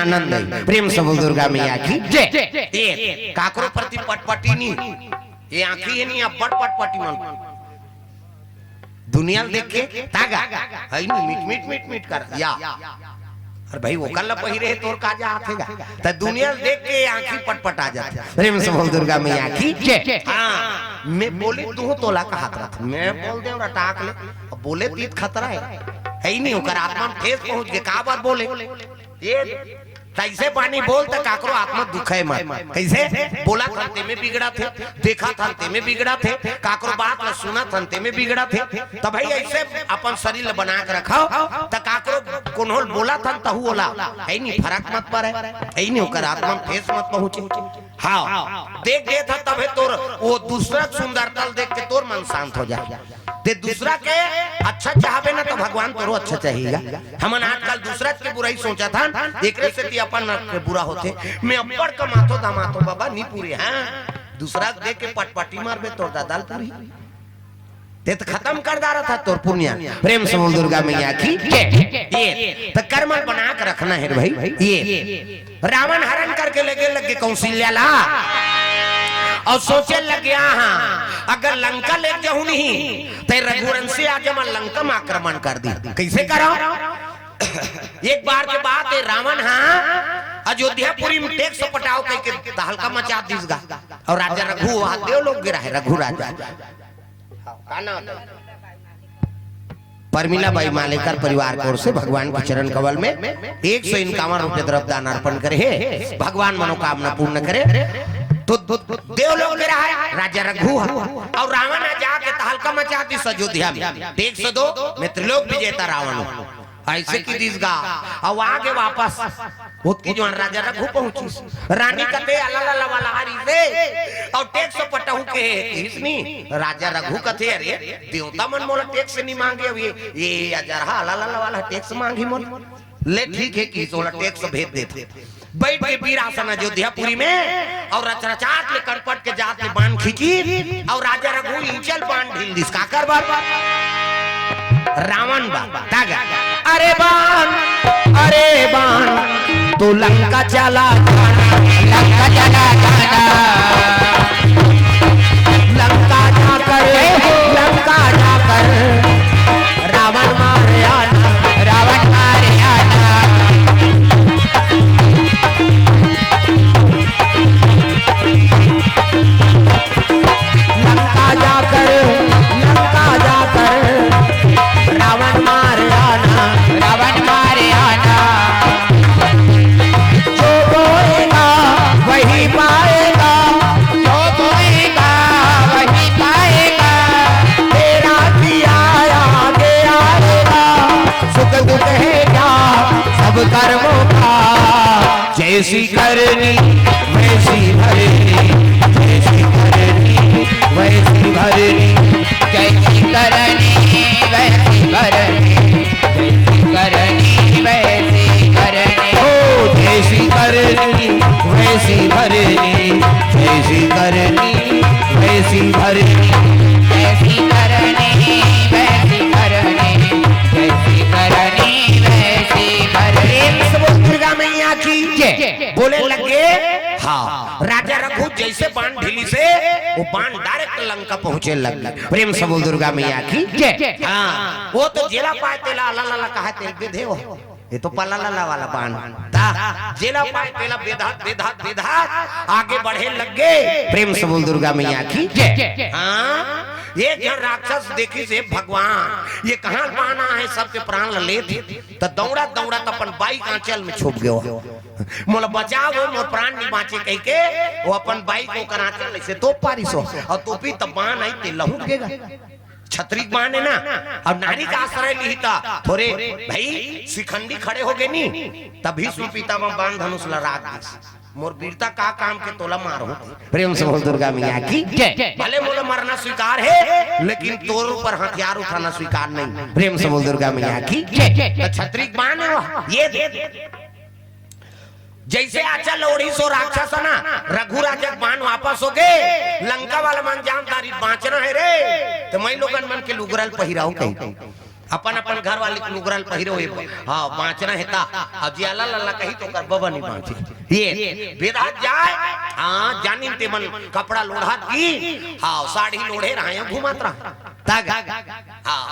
आनंद है। प्रेम से बोल दुर्गा मैया की जय। ये काकरो प्रति पटपटी नहीं, ये आंखी है नहीं, अब पटपटी मन दुनिया देख के तागा है नहीं, मीट मीट मीट मीट कर या अरे भाई वो कल पहिरे तोर काजा आथेगा त दुनिया देख के आंखी पटपटा जाती। प्रेम से बोल दुर्गा मैया की जय। हाँ मैं बोली तू तोला का हाथ रख, मैं बोल दे टाक ले, अब बोले तीत खतरा है ही नहीं, होकर आत्मा में ठेस पहुंच गए। का बार बोले ये कैसे पानी बोल तक काकरो आत्मा दुख है मत, कैसे बोला थनते में बिगड़ा थे, देखा थनते में बिगड़ा थे, काकरो बात न सुना थनते में बिगड़ा थे। तब भाई ऐसे अपन शरीर बना के रखो त काकरो कोनहोल बोला थन तहु होला है नहीं, फर्क मत पड़े है नहीं, होकर आत्मा में ठेस मत पहुंचे। हाँ देख दे था तबे तोर वो दूसरा सुंदरता देख के तोर मन शांत हो जाए। ते दूसरा के अच्छा चाहबे ना तो भगवान तोरो अच्छा चाहिएगा। हमन आजकल दूसरा के बुराई सोचा था, एकरे से अपन के बुरा होते। मैं अब्बड़ कमातो दामातो बाबा नहीं पूरे हैं, दूसरा देख के पटपटी मारबे तोर दादाल पूरी ते तो खत्म कर दारा था तोर पुण्य। प्रेम से बोल दुर्गा मैया की ये तो कर्म बना के रखना है भाई। ये रावण हरण करके लगे कौशल्या ला और सोचे लग गया हाँ अगर लंका ले जाऊं नहीं तो रघुवंशी आज मैं लंका में आक्रमण कर दी, कैसे करो। एक बार के बाद रावण हाँ अयोध्यापुरी में टैक्स पटाओ करके तहलका मचा दीसगा और राजा रघु वहां देव लोग गिरा है, रघु राजा परमीला बाई मालेकर परिवार की ओर से भगवान के चरण कमल में 151 रुपए द्रव्य दान अर्पण करे, भगवान मनोकामना पूर्ण करे। तो देव लोग गिरा है, राजा रघु और रावण जाके तहलका मचा दी अयोध्या में। 102 में त्रिलोक विजेता रावण ऐसे की दिसगा और आगे वापस की जो राजा रघु पहुंची रानी कते अल्लाह वाला हरी से और टैक्स पटाऊ के इसनी राजा रघु कथे अरे देवता मन मोला टैक्स नहीं मांगे, अब ये अजरहा अल्लाह वाला टैक्स मांगी मोल ले ठीक है कि सोला टैक्स भेज देते। बैठ के वीरासन अयोध्यापुरी में और रचरचाट ले कड़पट के जात ले बाण खींची और राजा रघु इंचल बाण ढील दिस का कर बार रावण तागा अरे बाण तो लंका चला लंका चला लंका जाकर रावण मारे आना लंका जाकर रावण मारे आना जो बोएगा वही पाएगा, जो बोएगा वही पाएगा, तेरा किया आगे आएगा, सुख दुख है क्या सब कर्मों का, जैसी करनी वैसी भरनी, जैसी करनी वैसी भरनी, जैसी करनी वैसी भरनी, जैसी करनी वैसी भरनी, ओ जैसी करनी वैसी भरनी, जैसी करनी वैसी भरनी, जैसी करनी वैसी भरनी, जैसी करनी वैसी भरनी। दुर्गा मैया की जय। बोले लगे हाँ राजा रघु जैसे बाण ढीली से वो बाण डायरेक्ट लंका पहुंचे लगे। प्रेम से बोल दुर्गा मैया की जय। हाँ वो तो जेला पाए तेला अल्लाह कहा तेल बेधे हो, ये तो पलाला वाला बाण था, जेला पाए तेला बेधा आगे बढ़े लगे। प्रेम से बोल दुर्गा मैया की जय। हाँ ये जन राक्षस देखी से भगवान ये कहाँ पाना है सबके प्राण ले थे तो दौड़ा दौड़ा तो अपन बाइक आंचल में छुप गयो, मोला बचाओ मोर प्राण नहीं बाँचे कह के वो अपन बाइक को कराचल ऐसे तो पारिसो और तोपी तब बाण आई ते लहू गेगा छतरी बाण है ना। अब नारी का आश्रय लिहिता थोड़े भाई शिखंडी खड़े हो गए नी तभी सुपीता में बाण धनुष लड़ा मोर वीरता का काम के तोला मारो। प्रेम से बोल दुर्गा मैया की जय। भले मोला मरना स्वीकार है लेकिन तोर ऊपर हथियार उठाना स्वीकार नहीं। प्रेम से बोल दुर्गा मैया की जय। छतरी बाण है ये दे जैसे आचा लोड़ी सो राक्षस ना रघु राजा बाण वापस हो गए, लंका वाला मन जानदारी बाँचना है रे तो मैं लोगन मन के लुगरल पहिराऊ कहीं अपन अपन घर वाले के लुगरल पहिरो हाँ बाँचना है ता अब जी अल्लाह अल्लाह कही तो कर बबा नहीं बाँचे ये बेदा जाए हाँ जानी ते मन कपड़ा लोढ़ा दी हाँ साड़ी लोढ़े रहा घुमात रहा ताग हाँ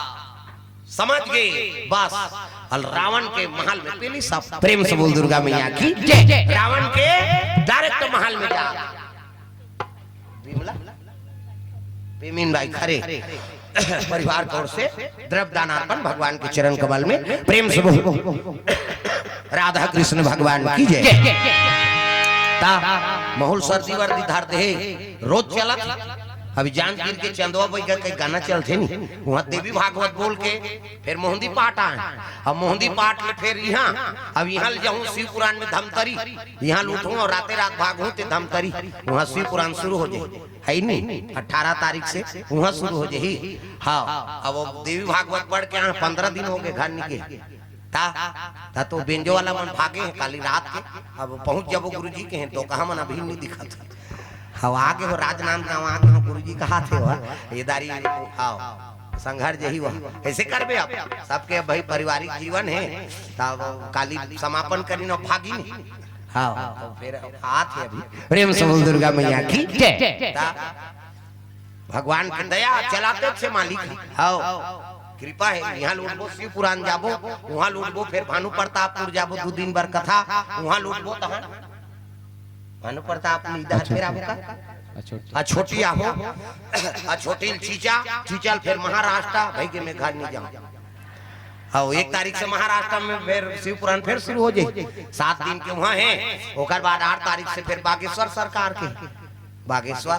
समझ गए बस अल रावण के महल में पहली सब प्रेम से बोल दुर्गा मैया की जय। रावण के डायरेक्ट महल में जा पेमीन भाई खरे परिवार की ओर से द्रव्य दान अर्पण भगवान के चरण कमल में प्रेम से बोल राधा कृष्ण भगवान की जय। माहौल सर्दी वर्दी धार दे रोज चलत अभी जानवीर के चंदवा भाई का कई गाना चलते नहीं वहाँ देवी भागवत बोल के फिर मोहंदी पाठ आए अब मोहंदी पाठ में फिर यहाँ अब यहाँ ले जाऊँ शिव पुराण में धमतरी यहाँ लूटूं और राते रात भागूं ते धमतरी वहाँ शिव पुराण शुरू हो जाए है नहीं 18 तारीख से वहाँ शुरू हो जाए हाँ अब देवी भागवत पढ़ के यहाँ 15 दिन हो गए घर निके ता तो बेंजो वाला मन भागे हैं काली रात के अब पहुंच जब गुरु जी के हैं तो कहा मन अभी नहीं दिखा था हाँ आगे हो राजनांद गाँव आगे हो गुरु जी कहा थे वह ये दारी हाँ संघर्ष यही हुआ कैसे करबे आप सबके भाई पारिवारिक जीवन है तब काली समापन करी न भागी नहीं हाँ तो फिर हाथ है अभी प्रेम से बोल दुर्गा मैया की जय। भगवान की दया चलाते से मालिक हाँ कृपा है यहाँ लूटबो शिव पुराण जाबो वहाँ लूटबो फिर भानु प्रतापपुर जाबो 2 दिन बर कथा वहाँ लूटबो तहाँ भानु प्रताप इधर फिर आपका छोटी आहो छोटी चीचल फिर महाराष्ट्र भाई के मैं घर नहीं जाऊँ हाँ 1 तारीख से महाराष्ट्र में फिर शिव पुराण फिर शुरू हो जाए 7 दिन के वहाँ है होकर बाद 8 तारीख से फिर बागेश्वर सरकार के बागेश्वर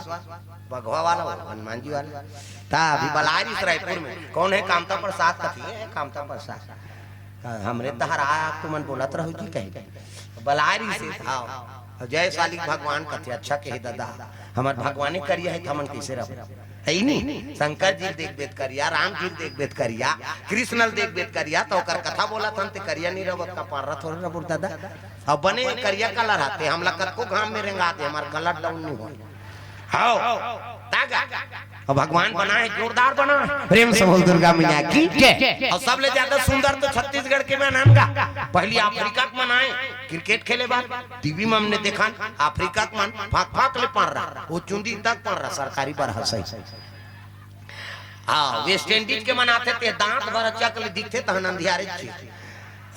भगवा वाला हनुमान जी वाला था अभी बलारी रायपुर में कौन है कामता प्रसाद कथी है कामता प्रसाद हमरे तहरा तुमन बोलत रहो जी कहे बलारी से हाँ जय शालिक भगवान कथे अच्छा कहे दादा हमार भगवाने करिया है हमन कैसे रहो है नहीं शंकर जी देख बेद करिया राम जी देख बेद करिया कृष्ण देख बेद करिया तो कर कथा बोला था ते करिया नहीं रहो का पार थोड़ा रहो दादा अब बने करिया कलर आते हमला कत को घाम में रेंगाते हमार कलर डाउन नहीं हो हाँ और भगवान बना है जोरदार बना है प्रेम से बोल दुर्गा मैया की जय। और सबले ज्यादा सुंदर तो छत्तीसगढ़ के में नाम का पहली अफ्रीका के मनाए क्रिकेट खेले बाद टीवी में हमने देखा अफ्रीका के मन फाक फाक ले पड़ रहा वो चुंदी तक पड़ रहा सरकारी पर हंसाई हाँ वेस्ट इंडीज के मनाते थे दांत भर चकले दिखते तो अंधियारे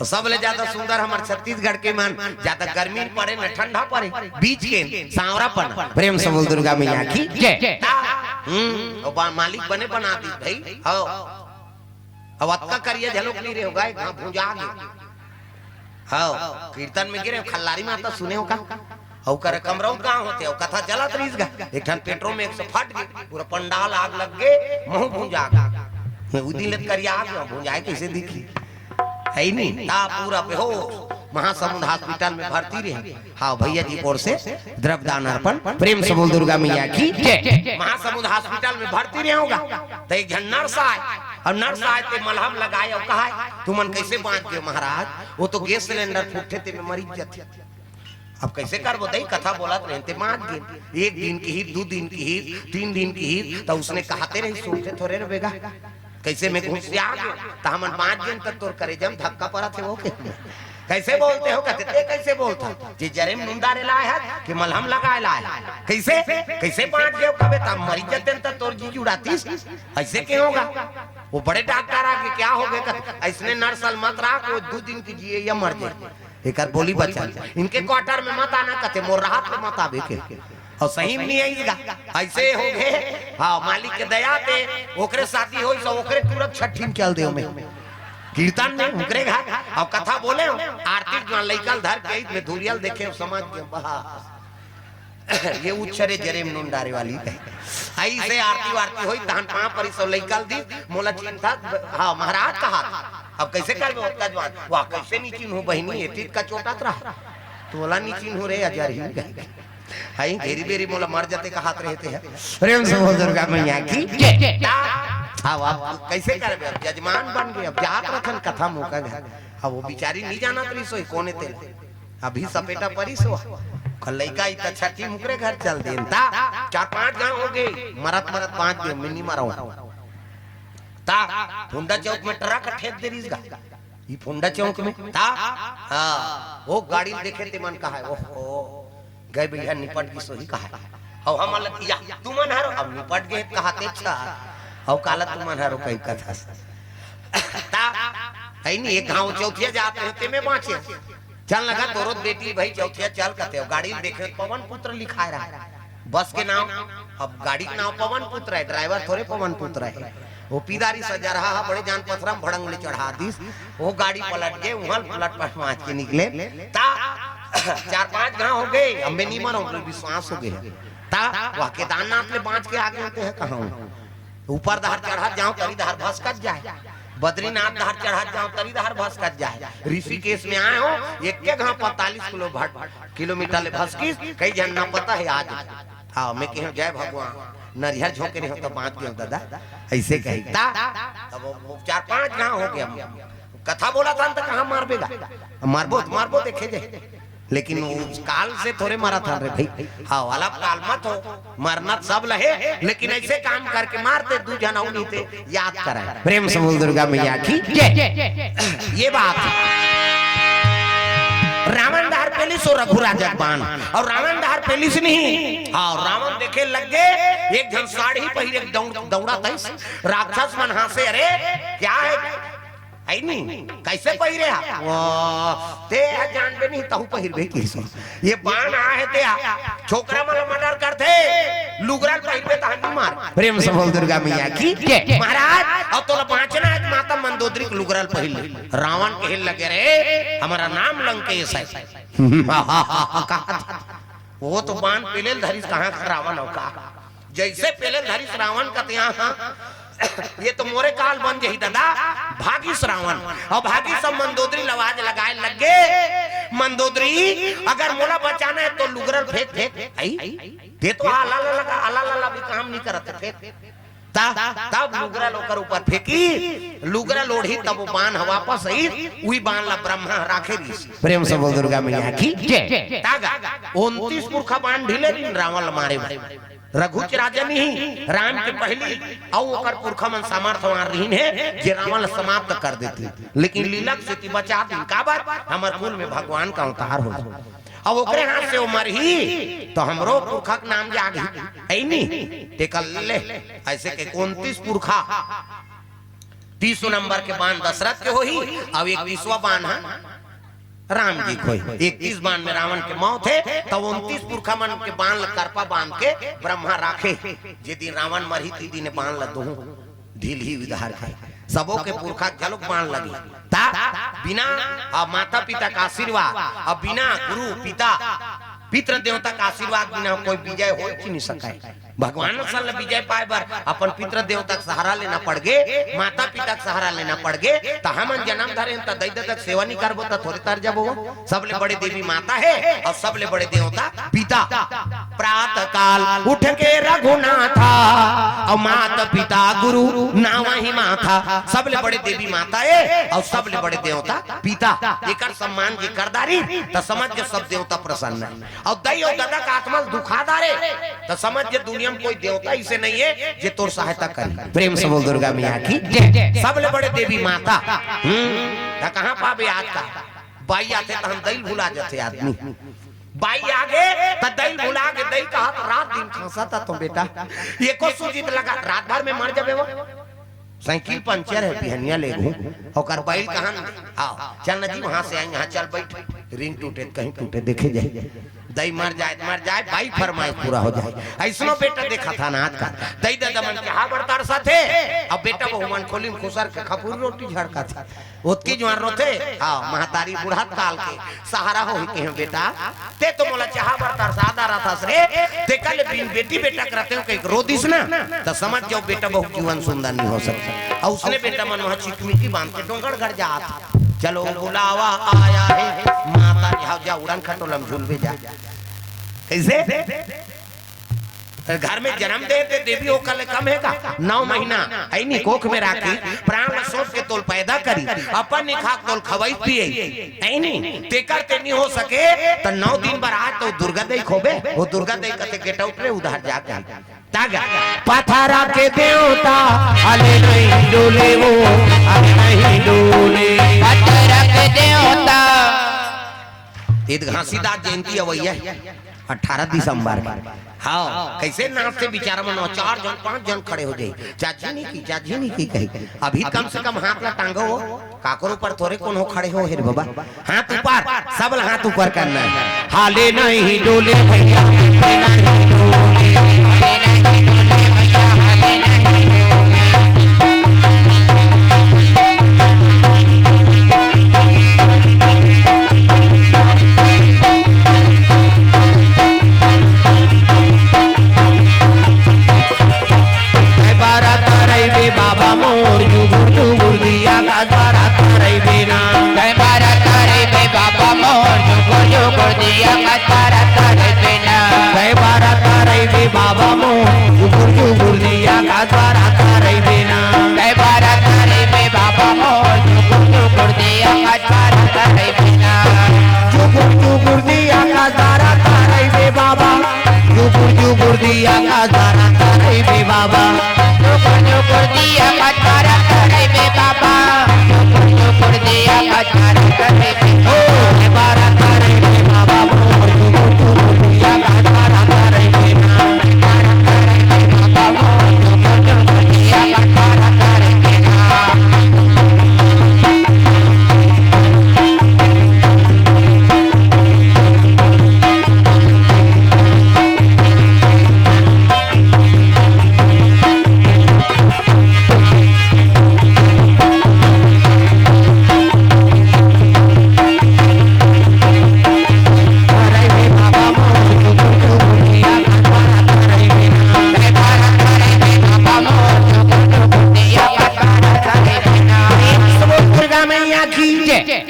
सबले ज्यादा सुंदर हमारे छत्तीसगढ़ के मन ज्यादा गर्मी पड़े न ठंडा पड़े बीच के सांवरापन प्रेम से बोल दुर्गा मैया की जय। मालिक बने बना दी भाई अब अक्का करिए झलोक नहीं रहे होगा कहाँ भूजा गए हाँ कीर्तन में गिरे खल्लारी में आता सुने हो का और करे कमरौ गांव होते हो कथा चला तरीस गा एक ठन पेट्रोल में 100 फट गए पूरा पंडाल आग लग गए मुंह भूजा मैं उदी लत करिया आ गया भूजाए कैसे दिखी है नहीं ता पूरा बेहो महासमुंद हॉस्पिटल में भर्ती रहे हाँ भैया जी ओर से द्रव्य दान अर्पण प्रेम से बोल दुर्गा मैया की जय। महासमुंद हॉस्पिटल में भर्ती रहे होगा तो एक जन नर्स आए और नर्स आए ते मलहम लगाए और कहा तुमन कैसे बांध के महाराज वो तो गैस सिलेंडर फूटे ते में मरीज जाते अब कैसे कर बताई कथा बोला रहते मार गए 1 दिन की ही 2 दिन की ही 3 दिन की ही तो उसने कहते रही सोचते थोड़े रहेगा कैसे में घुस आ गए तो हमन 5 दिन तक तोर करे जम धक्का पड़ा थे वो कैसे बोलते हो कहते थे कैसे बोलता जी जरे में नुंदा रे लाए है कि मलहम लगाए लाए कैसे कैसे 5 देव कबे तब मरी जते त तोर जी जुड़ातीस ऐसे क्यों होगा वो बड़े डॉक्टर आ के क्या हो गए ऐसने नर्सल मत राख वो 2 दिन की जिए या मर जाए एक बोली बच्चा इनके क्वार्टर में मत आना कहते मोर राहत में मत आवे के और सही नहीं आईगा ऐसे हो गए हाँ मालिक के दया पे ओकरे शादी होई सो ओकरे तुरंत छठी में चल देओ में कीर्तन में ओकरे घर अब कथा बोले हो आरती में लइकल धर के में धुरियल देखे समाज के बहा ये उच्छरे जरे में नुंडारे वाली है ऐसे आरती वारती होई धान पां परी सो लइकल दी मोला चिंता हाँ महाराज कहा अब कैसे कर बे ओतका जवान वाह कैसे नीचिन हो बहिनी एतीत का चोटत रहा तो बोला नीचिन हो रे अजर ही गए हाई घेरी बेरी मोला मर जाते का हाथ रहते हैं प्रेम से बोल दुर्गा मैया की जय। हाँ अब कैसे कर बे जजमान बन गए अब जात रखन कथा मुका गए अब वो बिचारी नहीं जाना तरी सोई कोने ते अभी सपेटा परी सो लइका इ त छठी मुकरे घर चल देन ता 4-5 गांव हो गए मरत मरत 5 दिन मिनी मरो ता फुंडा चौक में ट्रक ठेक दे रही ये फुंडा चौक में ता हाँ वो गाड़ी देखे ते मन कहा है ओहो गए भैया निपट की सोही कहा है और हम या तू मन हारो अब निपट गए कहते अच्छा और काला तू मन हारो कई कथा ता है नहीं एक गांव चौथिया जाते हैं ते में बाँचे चल लगा तोरो बेटी भाई चौथिया चल कहते हो गाड़ी देखे पवन पुत्र लिखा रहा है बस के नाम अब गाड़ी का नाम पवन पुत्र है ड्राइवर थोड़े पवन पुत्र है वो पीदारी सजा रहा है बड़े जान पथरम भड़ंग ले चढ़ा दिस वो गाड़ी पलट गए वहां पलट पट माच के निकले ता 4-5 गांव हो गए हमें नहीं मरो विश्वास हो गए ता वह केदारनाथ में बांच के आगे होते हैं कहाँ ऊपर दहर चढ़ा जाओ करी दहर भस्कत जाए बद्रीनाथ दहर चढ़ा जाओ तरी दहर भस्कत जाए ऋषिकेश में आए हो एक गांव 45 किलोमीटर ले भस्किस कई जन ना पता है आज हाँ मैं कह जय भगवान नरियर झोंके नहीं हो तो बांध के दादा ऐसे कही तब 4-5 गांव हो गया कथा बोला था तो कहाँ मारबेगा मारबो देखे जाए लेकिन उस काल से थोड़े मारा था रे भाई हाँ वाला काल मत हो मरना सब लहे लेकिन ऐसे काम करके मारते दू जना नहीं थे याद कराए प्रेम से बोल दुर्गा मैया की जय ये बात रावण दहर पहली सो रघुरा जगबान और रावण दहर पहली से नहीं हाँ रावण देखे लग गए एक जन साड़ी पहिरे दौड़ा था राक्षस मन हासे अरे क्या है नहीं कैसे पहिरे ते जानते नहीं तहु पहिरबे किसी ये बाण आ है ते छोकरा मन मर्डर करते लुगरा पहिरबे तहनी मार प्रेम से बोल दुर्गा मैया की महाराज अब तो बांचना है माता मंदोदरी के लुगरा पहिर रावण के लगे रे हमारा नाम लंकेश है वो तो बाण पेले धरी कहां रावण हो का जैसे पेले धरी रावण का यहाँ ये तो मोरे काल बन जाही दादा भागी श्रावण और भागी सब मंदोदरी लवाज लगाए लग गए मंदोदरी अगर मोला बचाना है तो लुगरल फेंक दे तो आला भी काम नहीं करते फेंक तब लुगरल ओकर ऊपर फेंकी लुगरल ओढ़ी तब वो बाण वापस आई वही बाण ला ब्रह्मा राखे प्रेम से बोल दुर्गा मैया की जय 29 पुरखा बाण ढीले दिन रावण मारे रघु के राजा नहीं राम के पहली और ओकर पुरखा मन सामर्थ्यवान रही है जे रावण समाप्त कर देती लेकिन लीलक से बचा दिन का बात हमार कुल में भगवान का अवतार हो अब ओकरे हाथ से उमर ही तो हमरो पुरखा के नाम जागी ऐ नहीं टेकल ले ऐसे के 29 पुरखा 30 नंबर के बाण दशरथ के होही अब 21वां बाण है राम जी को 21 बाण में रावण के मौत है तो 29 पुरखा मन के बाण करपा बांध के ब्रह्मा राखे जिदी रावण मरी तीदी ने बाण ल दो ढील ही विधार के सबों के पुरखा जलुक बाण लगी ता बिना माता पिता का आशीर्वाद और बिना गुरु पिता पितृ देवता का आशीर्वाद बिना कोई विजय हो ही नहीं सके भगवान सल विजय पाए बर अपन पितृ देवता का सहारा लेना पड़ गए माता पिता का सहारा लेना पड़ गए तो हम जन्म धरे तो दैद तक सेवा नहीं करबो तो थोड़े तर जब हो सबले बड़े देवी माता है और सबले बड़े देवता पिता प्रातः काल उठ के रघुनाथा और माता पिता गुरु नावा ही माथा सबले बड़े देवी माता है और सबले बड़े देवता पिता एकर सम्मान की करदारी तो समझ के सब देवता प्रसन्न है और दई और दादा का आत्मा दुखादारे तो समझ के दुनिया में कोई देवता इसे नहीं है जे तोर सहायता करे प्रेम से बोल दुर्गा मैया की सबले बड़े देवी माता कहाँ पाबे आज का बाई आते तो हम दई भुला जाते आदमी बाई आगे तो दई भुला के दई कहा तो रात दिन खांसा था तो बेटा ये को सूजित लगा रात भर में मर जाबे वो साइकिल पंचर है बिहनिया ले घूम और बैल कहां आओ चल ना जी वहां से आए यहाँ चल बैठ रिंग टूटे कहीं टूटे देखे जाए दई मर जाए भाई फरमाइश पूरा हो जाए ऐसनो बेटा देखा था ना आज का दई दादा मन के हा बरतार साथे अब बेटा वो मन खोली खुसर के खपूर रोटी झड़का था ओतकी जवान रोते हां महतारी बूढ़ा काल के सहारा हो के बेटा ते तो मोला चाहा बरतार सादा रहा रे ते कल बेटी बेटा करते हो कहीं रोदिस ना तो समझ जाओ बेटा बहुत जीवन सुंदर नहीं हो सकता और उसने बेटा मन वहां चिकमिकी बांध के डोंगड़ घर जात चलो बुलावा आया है माता ने जा उड़न खटोलम झूलवे जा कैसे घर में जन्म दे ते देवी हो कल कम है का 9 महीना है नी कोख में राखी प्राण सोच के तोल पैदा करी अपन निखा तोल खवाई पिए है नी ते करते नहीं हो सके तो 9 दिन बारात तो दुर्गा दई खोबे वो दुर्गा दई कते गेट आउट रे उधार जाके तागा पथरा के देवता अले नहीं डोले वो अले नहीं डोले पथरा के देवता ईद घासीदास जयंती अवैया 18 दिसंबर हाँ कैसे नाच से बेचारा मनो 4 जन 5 जन खड़े हो जाए चाची नहीं की कही अभी कम से कम हाथ ला टांगो हो काकोर ऊपर थोड़े कौन हो खड़े हो हेर बाबा हाथ ऊपर सब हाथ ऊपर करना है हाले नहीं डोले भैया नहीं डोले बाबा मोर जुगुर दिया का द्वारा तारे बिना जय बारा तारे बे बाबा मोर जुगुर दिया का द्वारा तारे बिना जय बारा तारे बे बाबा मोर जुगुर दिया का द्वारा तारे बिना जय बारा तारे बे बाबा मोर जुगुर दिया का द्वारा तारे बिना जुगुर दिया का द्वारा तारे बे बाबा जुगुर दिया का द्वारा तारे बे बाबा जुगुर दिया का द्वारा तारे बे बाबा जुगुर दिया का द्वारा तारे बे ओ बारा तारे बे बाबा मोर जुगुर दिया का द्वारा तारे बे ना बारा तारे बे बाबा मोर जुगुर दिया का द्वारा तारे बे ना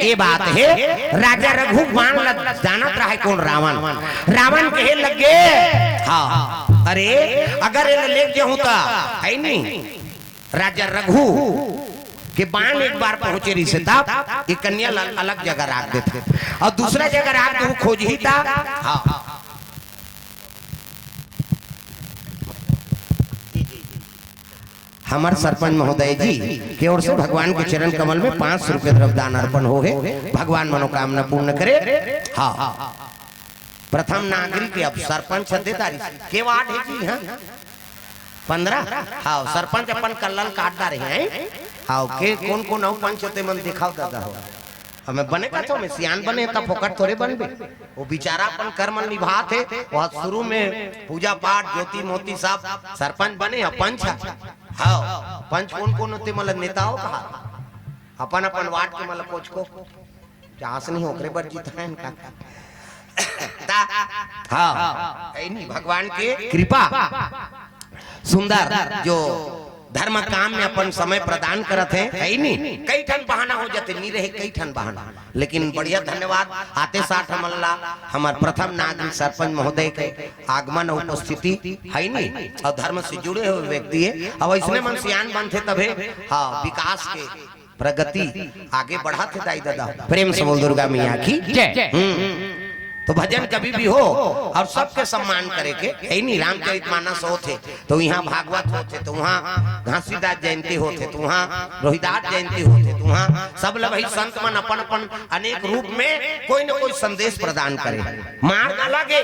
ये बात है राजा रघु बाण जानत रहा कौन रावण कहे लगे हाँ अरे अगर ले जाऊं तो है नहीं राजा रघु के बाण एक बार पहुंचे रही से था एक कन्या अलग जगह रख देते और दूसरा जगह रख दे वो खोज ही था हाँ हमारे सरपंच महोदय जी की ओर से भगवान के चरण कमल में 500 रुपए द्रव्यदान अर्पण हो गए भगवान मनोकामना पूर्ण करे हाँ प्रथम नागरिक अब सरपंच देदारी के वार्ड है जी हाँ 15 हाँ सरपंच अपन कल्लल काट डाले हैं हाँ के कौन कौन औ पंच होते मन दिखाओ दादा हो हमें बने का तो मैं सियान बने तब फोकट थोड़े बन बे वो बेचारा अपन कर्म निभाते वह शुरू में पूजा पाठ ज्योति मोती सब सरपंच बने पंच हाँ पंच कौन होते मतलब नेताओं कहा अपन अपन वार्ड के मतलब कोच को चांस नहीं होकरे बर जीता है इनका हाँ नहीं भगवान के कृपा सुंदर जो धर्म काम में अपन समय प्रदान करते हैं है नहीं कई ठन बहाना हो जाते नहीं रहे कई ठन बहाना लेकिन बढ़िया धन्यवाद आते साथ हमला हमार प्रथम नागरिक सरपंच महोदय के आगमन उपस्थिति है नहीं और धर्म से जुड़े हुए व्यक्ति है अब इसने मन सियान बनते तबे हाँ विकास के प्रगति आगे बढ़ाते दाई दादा प्रेम से बोल दुर्गा मैया की जय तो भजन कभी भी हो और सबके सम्मान करे के है नहीं रामचरितमानस होते तो यहाँ भागवत होते तो वहाँ घासीदास जयंती होते तो वहाँ रोहिदास जयंती होते तो वहाँ सब लोग भाई संत मन अपन अपन अनेक रूप में कोई न कोई संदेश प्रदान करे मार ना लगे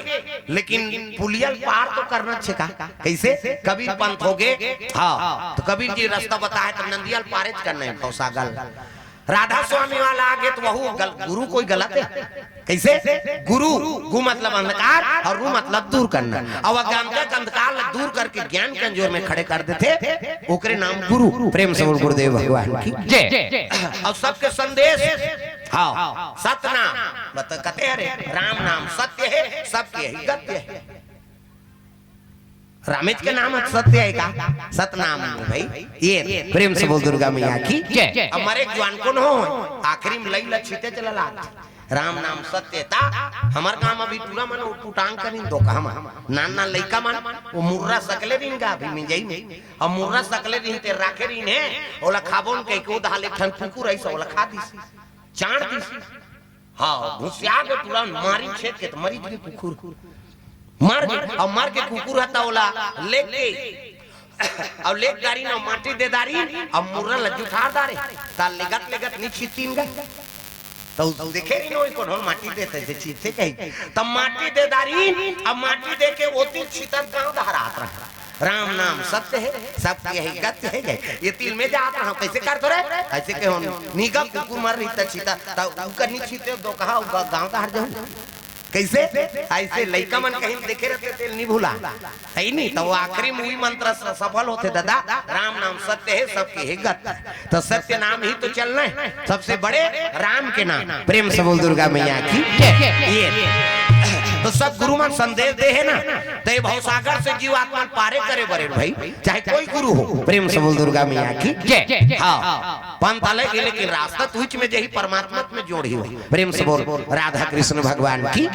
लेकिन पुलियल पार तो करना छेका कैसे कबीर पंथ हो गए हाँ तो कबीर जी रास्ता बताए तो नंदियल पारित करना है भौसागल राधा स्वामी वाला आगे तो वह गुरु कोई गलत है कैसे गुरु गु मतलब अंधकार और रू मतलब दूर करना और अंधकार दूर करके ज्ञान के अंजोर में खड़े कर देते ओकरे नाम गुरु प्रेम से गुरुदेव भगवान की जय और सबके संदेश हाँ सत्य नाम मतलब कहते हैं राम नाम सत्य है सबके ही गत्य है रामेश के नाम सत्य है का सतनाम भाई ये प्रेम से बोल दुर्गा मैया की जय हमारे जवान को न हो आखिरी में लई लछीते चला राम नाम सत्य था। हमार गांव अभी पूरा मन टूटांग करी दो का हम नान नान लइका मन वो मुर्रा सकले दिन का अभी में जाई में अब मुर्रा सकले दिन ते राखे दिन है ओला खाबोन के को धाले ठन कुकुर ऐसा ओला खा दी चाण दी। हां घुसिया के पूरा मारी छेद के तो मरी गई कुकुर मार गए और मार के कुकुर हता ओला लेके अब लेक गाड़ी ना माटी दे दारी अब मुर्रा लज्जू ठार दारे ता लेगत लेगत नीचे तीन गए तो देखे इन को ढोल माटी देते थे चीते कहीं तब माटी दे दारी अब माटी दे के ओती छितर गांव दहरात रहा। राम नाम सत्य है सब यही गत्य है ये तिल में जात रहा कैसे कर तो रे ऐसे के हो निगा कुकुर मर रही त छिता त उकर नी छिते दो कहा गांव दहर जाऊं कैसे ऐसे लइका मन कहीं देखे रहते तेल नहीं भूला है नहीं तो आखिरी मूवी मंत्र सफल होते दादा। राम नाम सत्य है सबके है गत तो सत्य नाम ही तो चलना है सबसे बड़े राम के नाम। प्रेम से बोल दुर्गा मैया की ये तो सब गुरु मन संदेश दे है ना तो ये भवसागर से जीव आत्मा पारे करे बरे भाई चाहे कोई गुरु हो। प्रेम से बोल दुर्गा मैया की हाँ पंथ अलग है लेकिन रास्ता तुझ में जही परमात्मा में जोड़ी हो। प्रेम से बोल राधा कृष्ण भगवान की।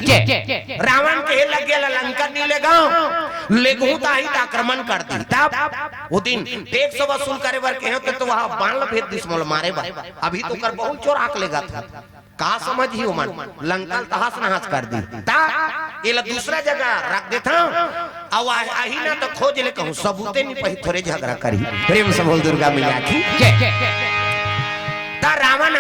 रावण के लग गया लंका नीले गांव लेगूता ही आक्रमण कर दी तब वो दिन टेक्स वसूल करे बर के तो वहां बाण भेद दुश्मन मारे बर अभी तो कर बहुत चोर आक लेगा था कहा समझ ही मन लंका तहस नहस कर दी ता ये दूसरा जगह रख देता अब आही ना तो खोज ले कहूं सबूते नहीं पही थोड़े झगड़ा करी। प्रेम से बोल दुर्गा मैया की ता रावण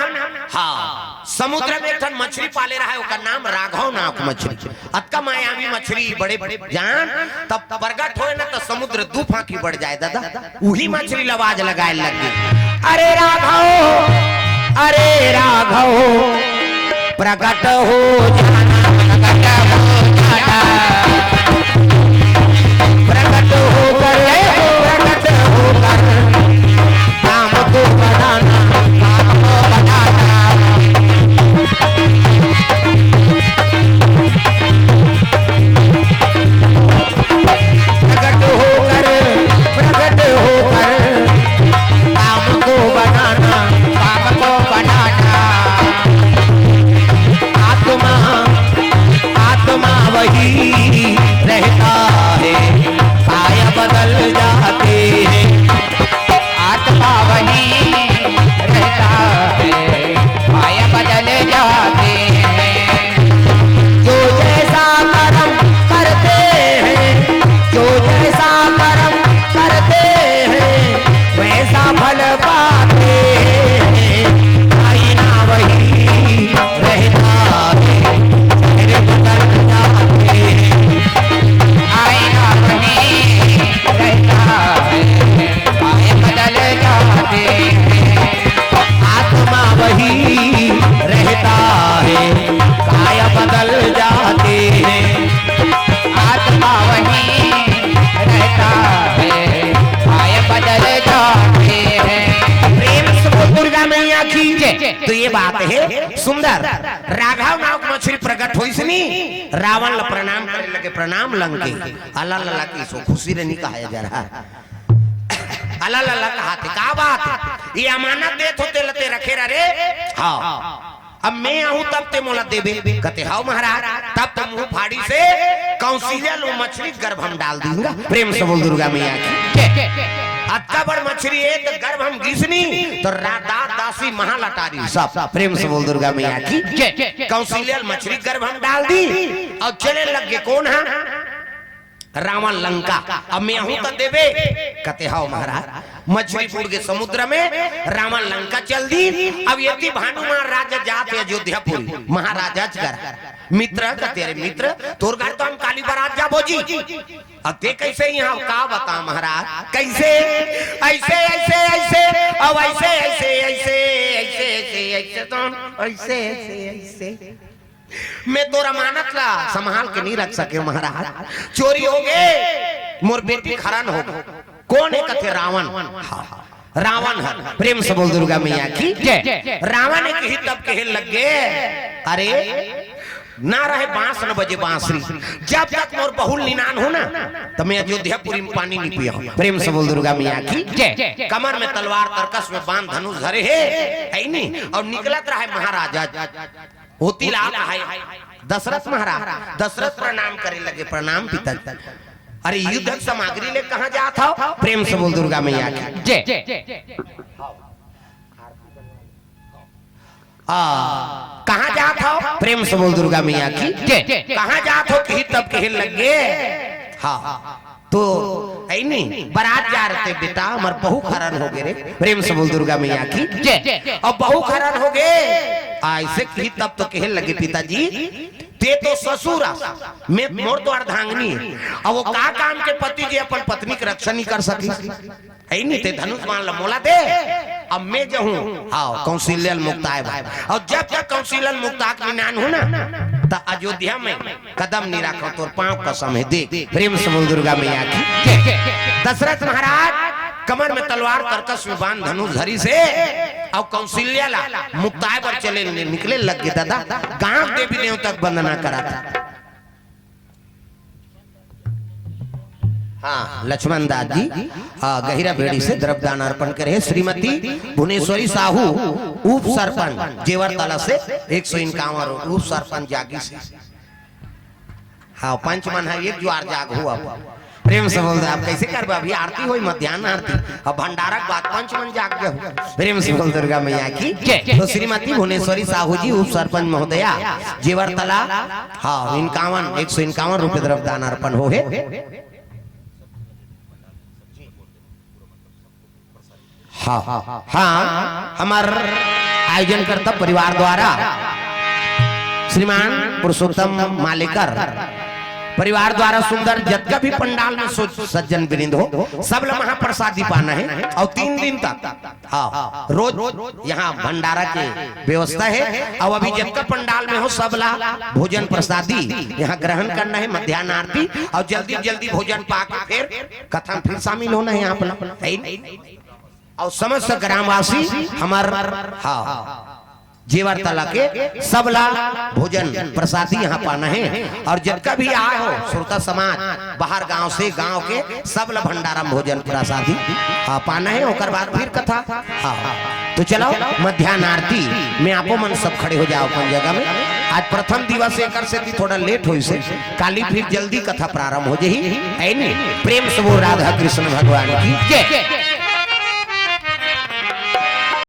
हाँ समुद्र में एक मछली पाले रहा है उसका नाम राघव नाक मछली अतका मायावी मछली बड़े बड़े जान तब प्रगट होए ना तो समुद्र दू फांकी बढ़ जाए दादा वही मछली आवाज लगाए लग गई अरे राघव प्रगट हो जाना प्रगट होकर काम को बनाना रहता है काया बदल जाते हैं आत्मा वही रहता है काया बदल जाते हैं जो जैसा कर्म करते हैं जो जैसा कर्म करते हैं वैसा फल पाते हैं आईना वही रहता है बदल जाते हैं आईना वही रहता है बदल जाते हैं आत्मा वही रहता है काया बदल जाते हैं आत्मा वही रहता है काया बदल जाते हैं। प्रेम से दुर्गा मैया की तो ये बात है सुंदर राघव नाम मछली प्रकट हुई सनी रावण ला प्रणाम करे लगे प्रणाम लंके अल्लाह अल्लाह की सो खुशी रे नहीं कहा जा रहा अल्लाह अल्लाह कहा थे का बात ये अमानत देत होते लते रखे रे हाँ अब मैं आऊं तब ते मोला देबे कहते हाउ महाराज तब तुम मुंह फाड़ी से कौंसिलिया लो मछली गर्भ हम डाल दूंगा। प्रेम से बोल दुर्गा मैया की अत्ता बड़ मछली है तो गर्भ हम घिसनी तो दात दासी महालटारी सब। प्रेम से बोल दुर्गा मैया की कौंसिलिया मछली गर्भ हम डाल दी और चले लग गए कौन है रावण लंका अब मैं हूं तो देवे कहते हाउ महाराज मछली फूट के समुद्र में रावण लंका चल दी। अब यदि भानुमान राजा जाते अयोध्यापुरी महाराजा मित्र कहते अरे मित्र तोर घर तो हम काली बारात जाबो जी अब ते कैसे यहाँ का बता महाराज कैसे ऐसे ऐसे ऐसे अब ऐसे ऐसे ऐसे ऐसे ऐसे ऐसे तो ऐसे ऐसे ऐसे मैं तो अमानत ला संभाल के नहीं रख सके महाराज चोरी हो गए मोर बेटी खरान हो कौन है कथे रावण रावण है। प्रेम से बोल दुर्गा मैया की रावण एक ही तब कहे लग गए अरे ना रहे बांस न बजे बांसुरी जब तक मोर बहुल निनान हो ना तो मैं अयोध्यापुरी में पानी नहीं पिया। प्रेम से बोल दुर्गा मैया की कमर में तलवार तरकस में बांध धनुष धरे है नहीं और निकलत रहा महाराजा होती लाभ है दशरथ महाराज। दशरथ प्रणाम करे लगे, प्रणाम पिताजी। अरे युद्ध सामग्री ले कहाँ जात हो? प्रेम से बोल दुर्गा मैया की जय। कहाँ जात हो? प्रेम से बोल दुर्गा मैया की जय। कहाँ जात हो? कहीं तब कहीं लगे। हाँ तो है नहीं, बारात जा रहे थे बेटा, हमारे बहू खरन हो गए रे। प्रेम से बोल दुर्गा मैया की जय। अब बहू खरन हो गए, ऐसे कही तब तो कहे लगे पिताजी ते तो ससुर मैं मोर तो अर्धांगनी है, अब वो का काम के पति जी अपन पत्नी की रक्षा नहीं कर सकी है नहीं, ते धनुष मान ला मोला दे। अब मैं जो हूँ हाँ कौशल्य मुक्ता है, और जब तक कौशल्य मुक्ता का ज्ञान हो ना तो अयोध्या में कदम नहीं रखो तो पांव कसम है दे। प्रेम से बोल दुर्गा मैया की। दशरथ महाराज कमर में तलवार कर्कश में बांध धनुष धरी से और कौशल्या ला मुक्ताय पर चले निकले लग गए। दादा गांव देवी देवता तक वंदना करा था। हाँ लक्ष्मण दास जी गहिरा बेड़ी से द्रव्यदान अर्पण करे। श्रीमती भुवनेश्वरी साहू उप सरपंच जेवरतला से 151 उप सरपंच जागी से। हाँ पंच मन है एक ज्वार जाग हुआ। प्रेम से बोल दे आप कैसे कर अभी आरती हुई मध्याह्न आरती अब भंडारा के बाद पंच मन जाग गए। प्रेम से बोल दुर्गा मैया की तो श्रीमती भुवनेश्वरी साहू जी उप सरपंच महोदया जेवरतला हाँ 151 रुपये द्रव्यदान अर्पण हो गए। हाँ हाँ हमार आयोजन करता परिवार द्वारा श्रीमान पुरुषोत्तम मालेकर परिवार द्वारा सुंदर जगह भी पंडाल में सज्जन वृंद हो सब लोग महाप्रसादी पाना है और 3 दिन तक हाँ रोज यहाँ भंडारा की व्यवस्था है। और अभी जगह पंडाल में हो सब ला भोजन प्रसादी यहाँ ग्रहण करना है, मध्याह्न आरती और जल्दी जल्दी भोजन पाकर फिर कथा फिर शामिल होना है यहाँ पर। और समस्त ग्रामवासी हमार हाँ जेवरतला के सबला भोजन प्रसादी यहाँ पाना है। और जिनका भी आए हो श्रोता समाज बाहर गांव से गांव के सबला भंडारा भोजन प्रसादी हाँ पाना है। और बाद फिर कथा हाँ तो चलो मध्याह्न आरती में आपो मन सब खड़े हो जाओ अपन जगह में। आज प्रथम दिवस एक से थोड़ा लेट हो से काली फिर जल्दी कथा प्रारंभ हो जाही है नहीं। प्रेम से वो राधा कृष्ण भगवान की जय।